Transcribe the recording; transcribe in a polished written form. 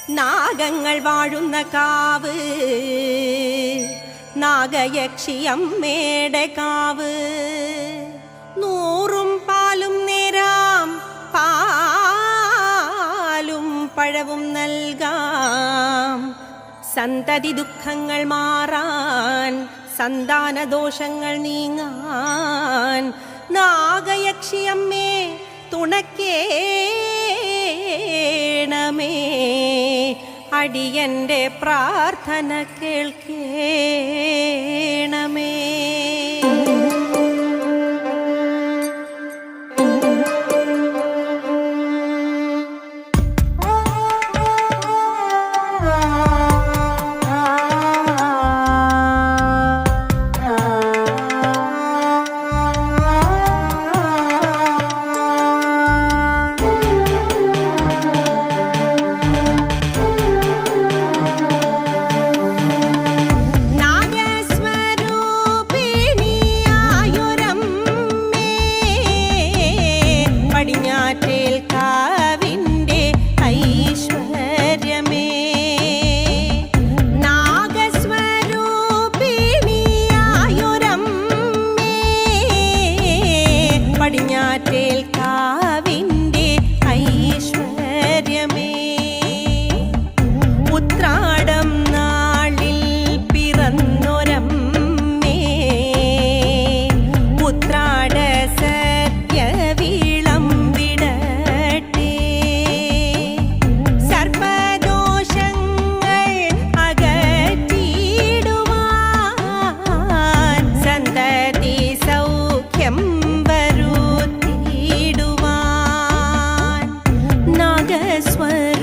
നാഗങ്ങൾ വാഴുന്ന കാവ്, നാഗയക്ഷിയമ്മയുടെ കാവ്. നൂറും പാലും നേരാം, പാലും പഴവും നൽകാം. സന്തതി ദുഃഖങ്ങൾ മാറാൻ, സന്താനദോഷങ്ങൾ നീങ്ങാൻ നാഗയക്ഷിയമ്മേ തുണക്കേണമേ. അടിയന്റെ പ്രാർത്ഥന കേൾക്കേണമേ. ഉത്രാടം നാളിൽ പിറന്നൊരമ്മേ, ഉത്രാട സദ്യ വിളമ്പിടട്ടെ. സർപ്പദോഷങ്ങൾ അകറ്റിടുവാൻ, സന്തതി സൗഖ്യം വരുത്തിടുവാൻ നാഗസ്വര